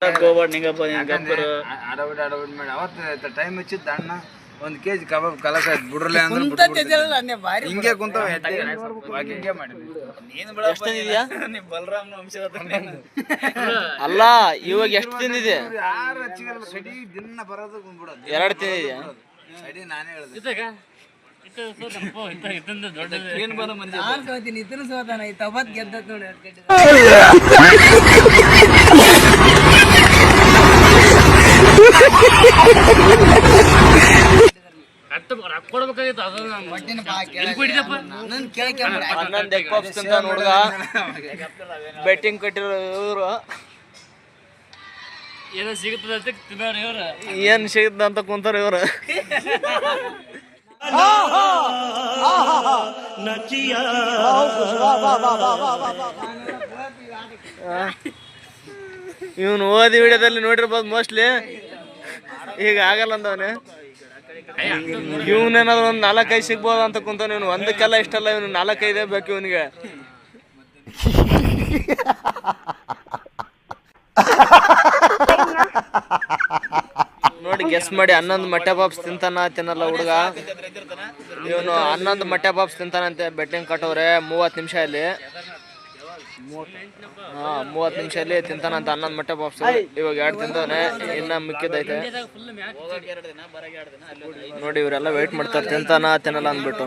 ಗೋಬಾಡ್ ನಿಂಗಪ್ಪ ಗಬ್ಬರು ಅಡಬಿಡ್ ಮಾಡಿ ಅವತ್ತು ಟೈಮ್ ಹಚ್ಚಿದ್ದ ಅಣ್ಣ 1 kg ಕಬಾಬ್ ಕಲಸ ಆಯ್ತು ಬಿಡ್ರಲೆ ಅಂದ್ರೆ ಹಿಂಗೆ ಕುಂತಾವ ಹಿಂಗೆ ಮಾಡಿದ್ಯಾ ನೀ ಬಲರಾಮ್ನ ವಂಶದ ಅಲ್ಲ ಇವಾಗ ಎಷ್ಟು ತಿಂದಿದೆ ಯಾರು ಹಚ್ಚಿಗಲ್ಲ ಸಡಿ ದಿನ ಬರೋದು ಬಿಡೋದು 2 ತಿಂದಿದ್ಯಾ ಸಡಿ ನಾನೇ ಹೇಳಿದೆ ಬೆಟ್ಟಿಂಗ್ ಕಟ್ಟಿರೋ ಇವರು ಏನೋ ಸಿಗುತ್ತದೆ ಏನ್ ಸಿಗುತ್ತ ಅಂತ ಕುಂತಾರ ಇವ್ರು ಇವನು ಓದಿ ವಿಡಿಯೋದಲ್ಲಿ ನೋಡಿರ್ಬೋದು ಮೋಸ್ಟ್ಲಿ ಈಗ ಆಗಲ್ಲ ಅಂದವನೆ ಇವನೇನಾದ್ರು ಒಂದು 4-5 ಸಿಗ್ಬೋದು ಅಂತ ಕುಂತಾನ ಇವನು ಒಂದಕ್ಕೆಲ್ಲ ಇಷ್ಟಲ್ಲ ಇವನು 4-5 ಬೇಕು ಇವನಿಗೆ ನೋಡಿ ಗೆಸ್ ಮಾಡಿ 11 ಮೊಟ್ಟೆ ಪಾಪ್ಸ್ ತಿನ್ನಲ್ಲ ಹುಡುಗ ಇವನು 11 ಮೊಟ್ಟೆ ಪಾಪ್ಸ್ ತಿಂತಾನಂತೆ ಬೆಟ್ಟಿಂಗ್ ಕಟ್ಟವ್ರೆ 30 ನಿಮಿಷ ಅಲ್ಲಿ 30 ನಿಮಿಷದಲ್ಲಿ ತಿಂತಾನಂತ 11 ಮೊಟ್ಟೆ ಪಾಪ್ಸ್ ಇವಾಗ 2 ತಿಂದವನೆ ಇನ್ನ ಮಿಕ್ಕಿದೈತೆ ನೋಡಿ ಇವರೆಲ್ಲ ವೇಟ್ ಮಾಡ್ತಾರೆ ತಿನ್ನಲ್ಲ ಅಂದ್ಬಿಟ್ಟು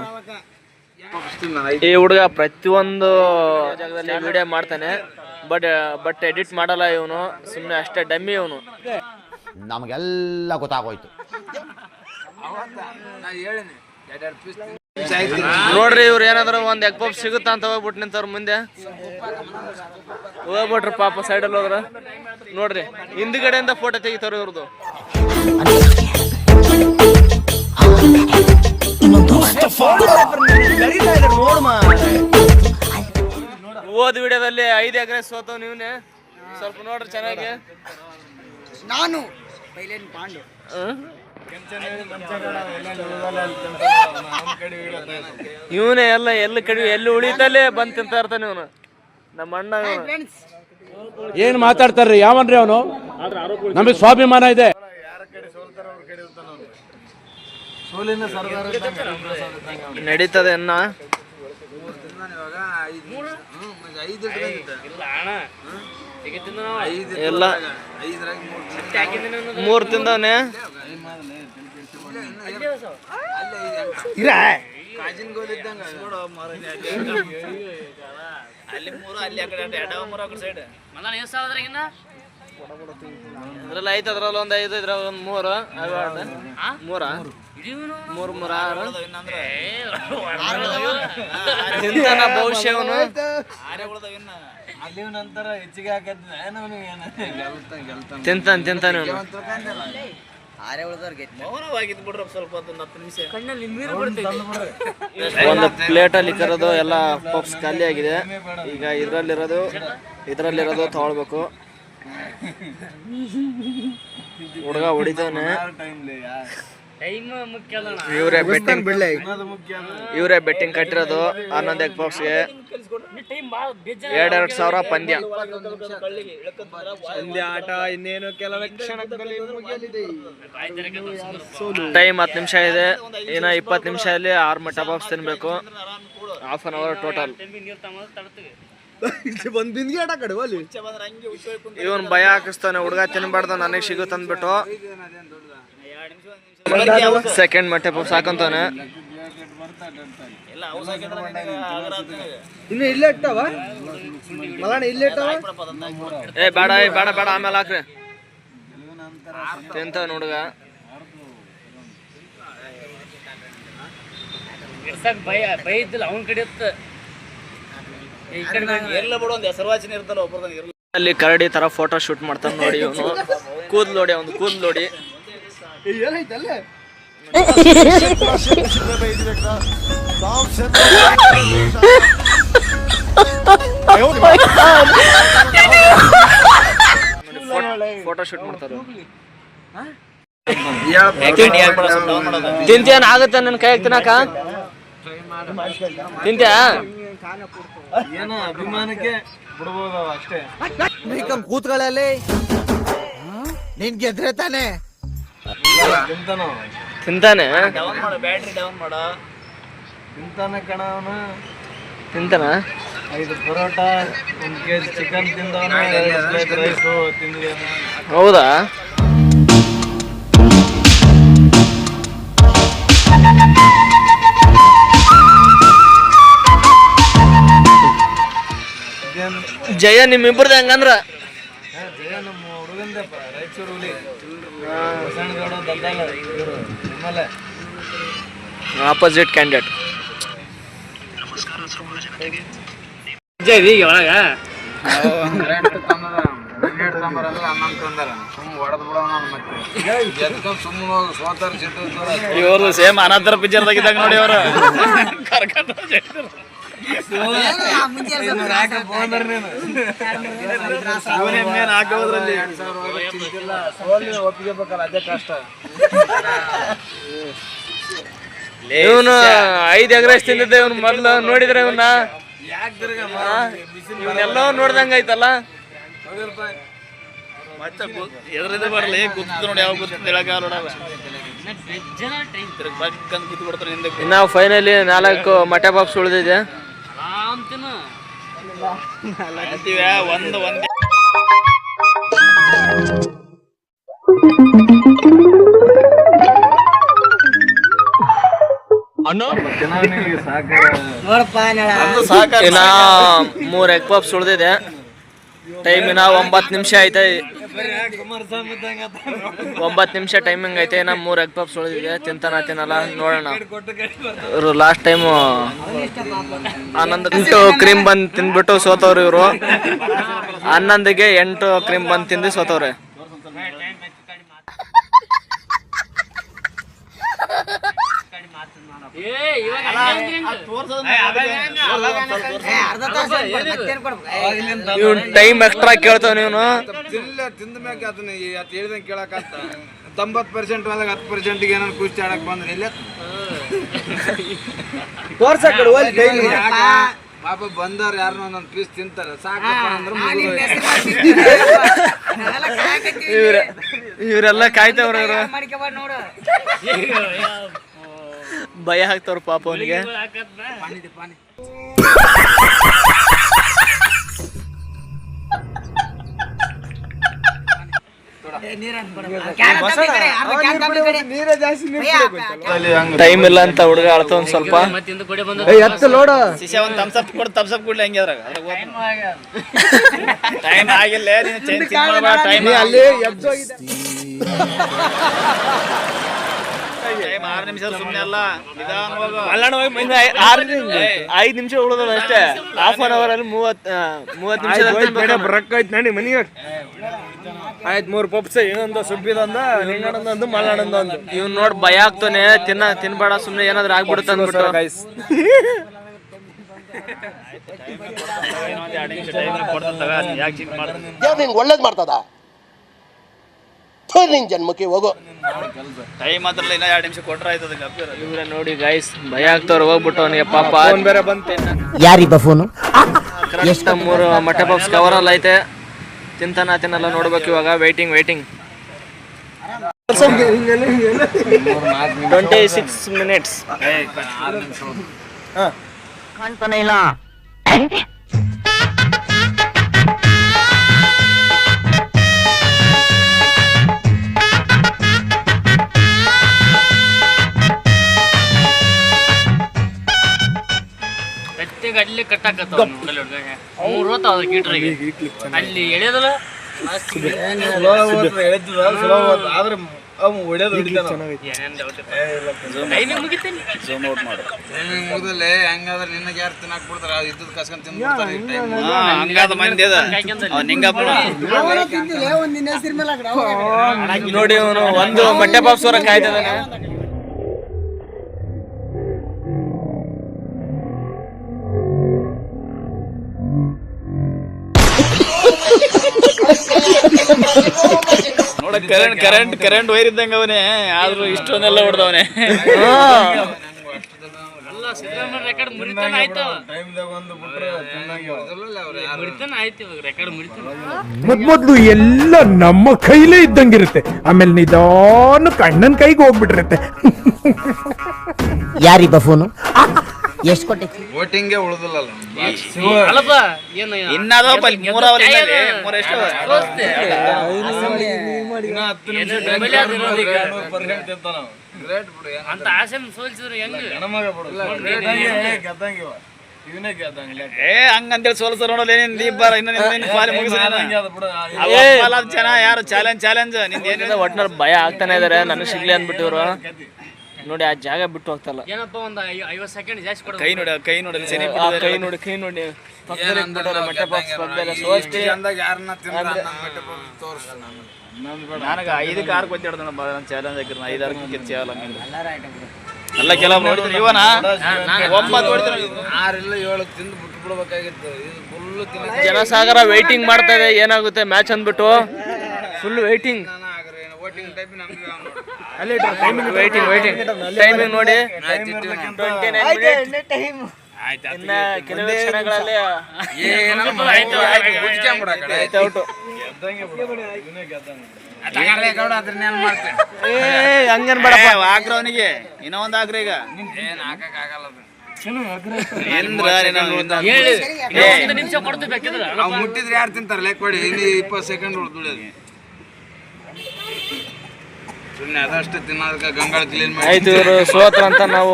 ಈ ಹುಡುಗ ಪ್ರತಿಯೊಂದು ಜಾಗದಲ್ಲಿ ವಿಡಿಯೋ ಮಾಡ್ತಾನೆ ಬಟ್ ಎಡಿಟ್ ಮಾಡಲ್ಲ ಇವನು ಸುಮ್ಮನೆ ಅಷ್ಟೇ ಡಮ್ಮಿ ಇವನು ನಮಗೆಲ್ಲ ಗೊತ್ತಾಗೋಯ್ತು ನೋಡ್ರಿ ಇವ್ರು ಏನಾದ್ರು ಒಂದ್ ಎಗ್ ಪಪ್ ಸಿಗುತ್ತಾ ಅಂತ ಹೋಗ್ಬಿಟ್ಟು ನಿಂತವ್ರ ಮುಂದೆ ಹೋಗ್ಬಿಟ್ರಿ ಪಾಪ ಸೈಡಲ್ಲಿ ಹೋದ್ರ ನೋಡ್ರಿ ಹಿಂದ್ಗಡೆಯಿಂದ ಫೋಟೋ ತೆಗಿತಾರ ಇವ್ರದ್ದು ಓದ್ ವಿಡಿಯೋದಲ್ಲಿ 5 ಎಕರೆ ಸೋತವ್ ನೀವ್ನೆ ಸ್ವಲ್ಪ ನೋಡ್ರಿ ಚೆನ್ನಾಗಿ ನಾನು ಪಾಂಡು ಇವನೇ ಎಲ್ಲ ಎಲ್ಲಿ ಉಳಿತಲ್ಲೇ ಬಂದ್ ತಿಂತ ಇರ್ತಾನೆ ಇವನು ನಮ್ಮ ಅಣ್ಣ ಏನ್ ಮಾತಾಡ್ತಾರ್ರಿ ಯಾವನ್ರಿ ಅವನು ನಮಗೆ ಸ್ವಾಭಿಮಾನ ಇದೆ ನಡೀತದೆ ಅನ್ನ ಎಲ್ಲ 3 ತಿಂದವನೆ ಇದ್ರಲ್ಲಿ ಐತೆ ಅದ್ರಲ್ಲಿ 5 ಇದ್ರಲ್ಲಿ 3 ತಿಂತಾನ ಭವಿಷ್ಯವನು ತಿಂತಾನೆ ಒಂದು ಪ್ಲೇಟ್ ಅಲ್ಲಿ ಕರೋದು ಎಲ್ಲ ಪಪ್ಸ್ ಖಾಲಿ ಆಗಿದೆ ಈಗ ಇದ್ರಲ್ಲಿರೋದು ತಗೊಳ್ಬೇಕು ಹುಡುಗ ಹೊಡಿತಾನೆ ಇವರೇ ಬೆಟ್ಟಿಂಗ್ ಕಟ್ಟಿರೋದು 11 ಎಗ್ ಪಪ್ಸ್ಗೆ 2,000 ಪಂದ್ಯ ಆಟ ಇನ್ನೇನು ಕೆಲವೇ ಕ್ಷಣಗಳಲ್ಲಿ ಟೈಮ್ 10 ನಿಮಿಷ ಇದೆ ಇನ್ನ 20 ನಿಮಿಷದಲ್ಲಿ 6 ಮೊಟ್ಟೆ ಪಾಪ್ಸ್ ತಿನ್ಬೇಕು ½ an hour ಟೋಟಲ್ ಇವನ್ ಭಯ ಹಾಕಿಸ್ತಾನೆ ಹುಡುಗ ತಿನ್ಬಾರ್ದು ನನಗೆ ಸಿಗುತ್ತೆ ಅಂದ್ಬಿಟ್ಟು ಸೆಕೆಂಡ್ ಮೊಟ್ಟೆ ಪಾಪ್ಸ್ ಹಾಕಂತಾನೆ ಏ ಬೇಡ ಆಮೇಲೆ ಹಾಕ್ರಿ ತಿಂತಾವ ಹುಡುಗ ಅಲ್ಲಿ ಕರಡಿ ತರ ಫೋಟೋ ಶೂಟ್ ಮಾಡ್ತಾನೆ ನೋಡಿ ಇವನು ಕೂದಲು ನೋಡಿ ಅವ್ನು ಕೂದಲು ನೋಡಿ ಫೋಟೋ ಶೂಟ್ ಮಾಡ್ತಾರೆ ತಿಂತೇನ್ ಆಗುತ್ತೆ ನನ್ನ ಕೈ ತಿನ್ನಕ ತಿಂತ್ಯಾ ಏನೋ ಅಭಿಮಾನಕ್ಕೆ ಬಿಡಬಹುದು ಅಷ್ಟೇ ಕೂತ್ಗಳಲ್ಲಿ ನೀನ್ ಗೆದ್ರೆ ತಾನೆ. ತಿಂತಾನೆ ಬ್ಯಾಟ್ರಿ ಡೌನ್ ಮಾಡ ತಿಂತಾನೆ ಕಣ ಅವನು. ತಿಂತಾನ 5 ಪರೋಟ 1 kg ಚಿಕನ್ ತಿಂದವನ, 2 ಪ್ಲೇಟ್ ರೈಸು ತಿಂದಿದ್ದಾನೆ. ಹೌದಾ? ಜಯ ನಿಮ್ಮಿಬ್ಬರದ್ದು ಹೆಂಗಂದ್ರ ಜಯ ನಮ್ಮ ಹುಡುಗಂದಪ್ಪ, ರಾಯಚೂರು ಹುಲಿ. ಬಸವನಗೌಡ ದದ್ದಾಲ ಇವರು ನಿಮ್ಮಲ್ಲೇ ಆಪೋಸಿಟ್ ಕ್ಯಾಂಡಿಡೇಟ್. ಇವರು ಸೇಮ್ ಅನಾಥರ ಪಿಕ್ಚರ್ದಾಗಿದ್ದಾಗ ನೋಡಿ ಅವರು ಇವನು 5 ಎಗ್ ರೈಸ್ ತಿಂದಿದ್ದೆ. ಇವನು ಮೊದ್ಲು ನೋಡಿದ್ರೆ ಇವನ್ನ ಇವನ್ನೆಲ್ಲ ನೋಡ್ದಂಗ ಐತಲ್ಲ. ಎದ್ರದ್ದು ಬರಲಿ ಗೊತ್ತು ನೋಡಿ, ಯಾವ ಗೊತ್ತು ಹೇಳಕ್ಕಾಗಲ್ಲ. ಇನ್ನ ಫೈನಲಿ 4 ಮಟೆ ಬಾಕ್ಸ್ ಉಳಿದಿದೆ. ಒಂದು ನೋಡಪ್ಪ ಇನ್ನ 3 ಎಗ್ ಪಪ್ಸ್ ಉಳಿದಿದೆ. ಟೈಮ್ ಇನ್ನ 9 ನಿಮಿಷ ಐತೆ. 9 ನಿಮಿಷ ಟೈಮಿಂಗ್ ಐತೆ. ಇನ್ನ 3 ಎಗ್ ಪಪ್ಸ್ ಉಳಿದಿದೆ. ತಿನ್ನಲ್ಲ ನೋಡೋಣ. ಇವರು ಲಾಸ್ಟ್ ಟೈಮು 11 ಕ್ರೀಮ್ ಬಂದ್ ತಿಂದ್ಬಿಟ್ಟು ಸೋತವ್ರು ಇವರು. 11ಗೆ 8 ಕ್ರೀಮ್ ಬಂದ್ ತಿಂದು ಸೋತವ್ರೆ. ಇವ್ನು ಟೈಮ್ ಎಕ್ಸ್ಟ್ರಾ ಕೇಳ್ತಾವ. ನೀನು ತಿಂದ ಮ್ಯಾಗ ಅದನ್ನ ಹೇಳಿದಂಗೆ ಕೇಳಕತ್ತ 90% ಒಳಗೆ 10% ಏನಾರು ಕುಸ್ತಿ ಆಡಕ್ ಬಂದ್ರೆ ಇಲ್ಲ ಪಾಪ ಬಂದವ್ರು ಯಾರು ಒಂದೊಂದು ಪೀಸ್ ತಿಂತಾರೆ ಸಾಕಪ್ಪ ಅಂದ್ರೆ ಇವರೆಲ್ಲ ಕಾಯ್ತವ್ರ. ಇವ್ರು ನೋಡು ಭಯ ಹಾಕ್ತವ್ರ ಪಾಪ ಅವನಿಗೆ. ಟೈಮ್ ಇಲ್ಲ ಅಂತ ಹುಡುಗ ಅಳ್ತ ಒಂದ್ ಸ್ವಲ್ಪ. ಟೈಮ್ ಆಗಿಲ್ಲ ಟೈಮ್ 6 ನಿಮಿಷ ಸುಮ್ಮನೆ ಅಲ್ಲ, ನಿಧಾನವಾಗಿ 5 ನಿಮಿಷ ಉಳಿದ ಅಷ್ಟೇ. ಹಾಫ್ ಅನ್ ಅವರ್ ಅಲ್ಲಿ 30 ನಿಮಿಷ ಬರಕ್ ಆಯ್ತು ನಡಿ ಮನಿಗೆ. ಆಯ್ತು 3 ಪಪ್ಸ್, ಇನ್ನೊಂದು ಸುಬ್ಬಿದೊಂದು, ನಿಂಗಣ್ಣಂದು, ಮಲ್ಲಣ್ಣಂದು. ಇವ್ನು ನೋಡಿ ಭಯ ಆಗ್ತಾನೆ. ತಿನ್ಬೇಡ ಸುಮ್ನೆ ಏನಾದ್ರು ಆಗ್ಬಿಡುತ್ತೆ ಅಂದ್ಬಿಟ್ಟು. ಒಳ್ಳೇದ್ ಮಾಡ್ತದ ನಿನ್ ಜನ್ಮಕ್ಕೆ ಹೋಗೋ. ಟೈಮ್ ಮಾತ್ರ ಇನ್ನ 2 ನಿಮಿಷ ಕೊಟ್ರ ಆಯ್ತದ. ಇವ್ರೆ ನೋಡಿ ಗೈಸ್ ಭಯ ಆಗ್ತವ್ರು. ಹೋಗ್ಬಿಟ್ಟು ಅವನಿಗೆ ಪಾಪ ಬೇರೆ ಬಂತೆ. ಯಾರಿಬ್ಬ ಫೋನು? ಕರೆಕ್ಟ್ 3 ಮಟೆ ಪಪ್ಸ್ ಕವರ್ ಅಲ್ಲಿ ಐತೆ. ತಿನ್ನಲ್ಲ ನೋಡ್ಬೇಕು ಇವಾಗ. Waiting 26 minutes. ಕಾಣ್ತಾನೆ ಇಲ್ಲ. ಅಲ್ಲಿ ಕಟ್ಟಾಕತ್ತ 3 ಹೊತ್ತ ಕೀಟ್ರಿಗೆ ಅಲ್ಲಿ ಎಳೆದಲ್ಲ ಆದ್ರೆ ಮುಗಿದಲ್ಲಿ ಹೆಂಗಾದ್ರೆ ನಿನ್ನ ಯಾರು ತಿನ್ನಾಕ್ ಬಿಡ್ತಾರ ಇದ್ದದ್ ಕಸ್ಕೊಂಡ್ ನೋಡಿ ಅವನು ಒಂದು ಮಟ್ಟೆ ಪಾಪ್ಸ್ ವರ ಕಾಯ್ತಿದ್ದಾನೆ. ನೋಡ ಕರೆಂಟ್ ವೈರ್ ಇದ್ದಂಗ ಅವನೇ, ಆದ್ರೂ ಇಷ್ಟೊಂದೆಲ್ಲ ಹೊಡೆದವನೇ. ಅಲ್ಲ ಸಿದ್ದರಾಮಯ್ಯ ರೆಕಾರ್ಡ್ ಮುರಿತಾನ ಆಯ್ತು ಟೈಮ್ದಾಗ ಒಂದು ಬಿಟ್ರೆ ಮುರಿತಾನ ಆಯ್ತು ಇವಾಗ ರೆಕಾರ್ಡ್ ಮುರಿತಾನ ಮೊದ್ಲು ಎಲ್ಲ ನಮ್ಮ ಕೈಲೇ ಇದ್ದಂಗಿರುತ್ತೆ, ಆಮೇಲೆ ನಿಧಾನಕ್ಕೆ ಅಣ್ಣನ ಕೈಗೆ ಹೋಗ್ಬಿಟ್ಟಿರುತ್ತೆ. ಯಾರಿ ಬಫೂನು ಎಷ್ಟು ಕೊಟ್ಟೆ? ವೋಟಿಂಗೇ ಉಳಿದಿಲ್ಲ ಅಲ್ಲಪ್ಪ ಏನು ಗ್ರೇಟ್ ಬಿಡು ಅಂತ ಆಸೆ ಸೋಲ್ಸಿದ್ರೆ ಹೆಂಗ ಗೆದ್ದಂಗಿವ ಇವನೇ ಗೆದ್ದಂಗಿಲ್ಲ ಹಂಗಂತೇಳಿ ಸೋಲ್ಸರ್ ನೋಡಲ್ಲ ಯಾರು ಚಾಲೆಂಜ್ ಒಟ್ನಲ್ಲಿ ಭಯ ಆಗ್ತಾನೆ ಇದಾರೆ, ನನಗೆ ಸಿಗ್ಲಿ ಅಂದ್ಬಿಟ್ಟು ಇವ್ರು ನೋಡಿ ಆ ಜಾಗ ಬಿಟ್ಟು ಹೋಗ್ತಲ್ಲ. ಏನಪ್ಪ ಒಂದು 50 ಸೆಕೆಂಡ್ ಜಾಸ್ತಿ ಕೊಡ ಕೈ ನೋಡಿ ಮೊಟ್ಟೆ ಬಾಕ್ಸ್ ಪಕ್ಕದಲ್ಲಿ ಸೋಸ್ತಿ ಅಂದಾಗ ಯಾರನ್ನ ತಿಂದ ತೋರಿಸ್ತಾನ ನನಗೆ 5 6 ಗೊತ್ತಿಡ್ತಾನ ಚಾಲೆಂಜ್ ಹಾಕಿರ್ 5 6 ಚಾಲ ಎಲ್ಲ ಕೆಲವು ನೋಡಿದ್ರೆ ಇವನ 9 ಹೊಡಿತಾನೆ 6 ಇಲ್ಲ 7 ತಿಂದು ಬಿಟ್ಟು ಬಿಡ್ಬೇಕಾಗಿತ್ತು. ಇದು ಫುಲ್ ತಿನ್ನ ಜನಸಾಗರ ವೈಟಿಂಗ್ ಮಾಡ್ತಾ ಇದೆ ಏನಾಗುತ್ತೆ ಮ್ಯಾಚ್ ಅಂದ್ಬಿಟ್ಟು ಫುಲ್ ವೈಟಿಂಗ್ ವೋಟಿಂಗ್ ಟೈಪ್ ನಮ್ಗೆ ಟೈಮಿಂಗ್ ನೋಡಿ 29 ಮಿನಿಟ್. ಇನ್ನ ಕೆಲವೇ ಕ್ಷಣಗಳಲ್ಲಿ ಹಂಗೇನ್ ಬೇಡಪ್ಪ ಆಗ್ರವನಿಗೆ ಇನ್ನೂ ಒಂದು ಆಗ್ರ ಈಗ ಏನ್ ಹಾಕಕ್ಕಾಗಲ್ಲ ಒಂದು ನಿಮಿಷ ಕೊಡ್ತು ಬೇಕಿದ್ರೆ ನಾವು ಮುಟ್ಟಿದ್ರೆ ಯಾರು ತಿಂತಾರೆ ಲೆಕ್ಕ ಕೊಡಿ ಇಲ್ಲಿ 20 ಸೆಕೆಂಡ್ ಉಳಿದು ಸುಮ್ಮನೆ ಅದಷ್ಟೇ ತಿನ್ನೋದಕ್ಕೆ ಗಂಗಾಳ ಕ್ಲೀನ್ ಮಾಡಿ ಆಯ್ತು ಇವರು ಸೋತ್ರ ಅಂತ ನಾವು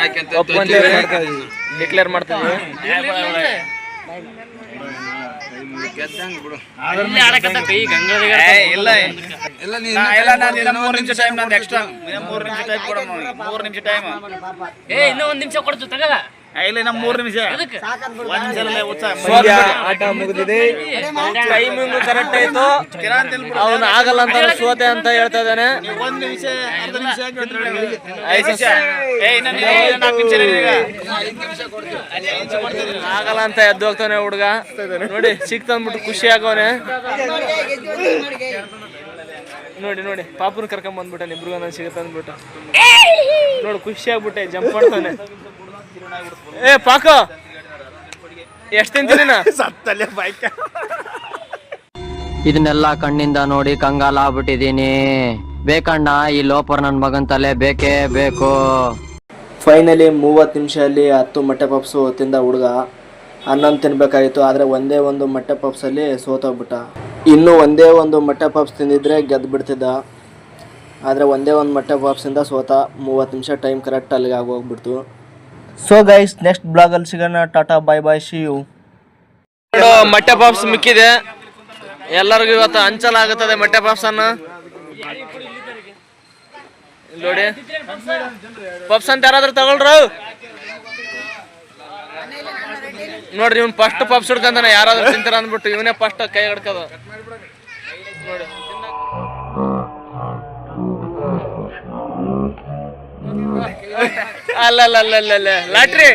ಹಾಕಂತ ಡಿಕ್ಲೇರ್ ಮಾಡ್ತೀವಿ. ಗೆದ್ದಂಗೆ ಬಿಡು ಇಲ್ಲಿ ಆಡಕತ್ತ ಕೈ ಗಂಗಾಳಿಗೆ ಇಲ್ಲ ಎಲ್ಲ ಇಲ್ಲ 3 ನಿಮಿಷ ಟೈಮ್ ನಂದು ಎಕ್ಸ್ಟ್ರಾ 3 ನಿಮಿಷ ಟೈಮ್ ಕೊಡ 3 ನಿಮಿಷ ಟೈಮ್ ಇನ್ನೂ 1 ನಿಮಿಷ ಕೊಡ್ತು ತಗದ ಇಲ್ಲ ನಮ್ಮ 3 ನಿಮಿಷ ಅದಕ್ಕೆ ಆಟ ಮುಗಿದಿದೆ. ಟೈಮಿಂಗ್ ಕರೆಕ್ಟ್ ಆಯ್ತು. ಅವನು ಆಗಲ್ಲ ಅಂತ ಸೋತೆ ಅಂತ ಹೇಳ್ತಾ ಇದ್ದಾನೆ. 1 ನಿಮಿಷ ಅರ್ಧ ನಿಮಿಷ 5 ನಿಮಿಷ ಆಗಲ್ಲ ಅಂತ ಎದ್ದು ಹೋಗ್ತಾನೆ ಹುಡುಗ. ನೋಡಿ ಸಿಕ್ತಂದ್ಬಿಟ್ಟು ಖುಷಿ ಆಗೋನೆ. ನೋಡಿ ಪಾಪುನ ಕರ್ಕೊಂಡ್ ಬಂದ್ಬಿಟ್ಟಾನೆ ಇಬ್ರಿಗೂ ನಾನು ಸಿಗುತ್ತೆ ಅಂದ್ಬಿಟ್ಟು ನೋಡಿ ಖುಷಿ ಆಗ್ಬಿಟ್ಟೆ ಜಂಪ್ ಮಾಡ್ತಾನೆ. ಪಾಕ ಎಷ್ಟು ತಿಂತೀನಿ ಸತ್ತಲ್ಲೇ ಬೈಕ್. ಇದನ್ನೆಲ್ಲ ಕಣ್ಣಿಂದ ನೋಡಿ ಕಂಗಾಲ ಆಗ್ಬಿಟ್ಟಿದೀನಿ. ಬೇಕಣ್ಣ ಈ ಲೋಪರ್ ನನ್ ಮಗನ್ ತಲೆ ಬೇಕೇ ಬೇಕು. ಫೈನಲಿ 30 ನಿಮಿಷದಲ್ಲಿ 10 ಮೊಟ್ಟೆ ಪಪ್ಸು ತಿಂದ ಹುಡುಗ 11 ತಿನ್ಬೇಕಾಗಿತ್ತು. ಆದರೆ ಒಂದೇ ಒಂದು ಮೊಟ್ಟೆ ಪಪ್ಸಲ್ಲಿ ಸೋತೋಗ್ಬಿಟ್ಟ. ಇನ್ನೂ ಒಂದೇ ಒಂದು ಮೊಟ್ಟೆ ಪಪ್ಸ್ ತಿಂದಿದ್ರೆ ಗೆದ್ದು ಬಿಡ್ತಿದ್ದ. ಆದರೆ ಒಂದೇ ಒಂದು ಮೊಟ್ಟೆ ಪಪ್ಸಿಂದ ಸೋತ. 30 ನಿಮಿಷ ಟೈಮ್ ಕರೆಕ್ಟ್ ಅಲ್ಲಿಗೆ ಆಗೋಗ್ಬಿಡ್ತು. ಸೊ ಗೈಸ್ ನೆಕ್ಸ್ಟ್ ಬ್ಲಾಗಲ್ಲಿ ಸಿಗೋಣ. Tata bye see you. ಮೊಟ್ಟೆ ಪಾಪ್ಸ್ ಮಿಕ್ಕಿದೆ ಎಲ್ಲರಿಗೂ ಇವತ್ತು ಹಂಚಲಾಗುತ್ತದೆ ಮೊಟ್ಟೆ ಪಾಪ್ಸ್ ಅನ್ನು. ನೋಡಿ ಪಪ್ಸ್ ಅಂತ ಯಾರಾದ್ರೂ ತಗೊಳ್ರು ನೋಡ್ರಿ ಇವ್ನು ಫಸ್ಟ್ ಪಪ್ಸ್ ಹಿಡ್ಕಂತಾನೆ ಯಾರಾದ್ರೂ ತಿಂತಾರ ಅಂದ್ಬಿಟ್ಟು ಇವನೇ ಫಸ್ಟ್ ಕೈ ಹಿಡ್ಕದ ನೋಡಿ. ಅಲ್ಲ ಲಾಟ್ರಿ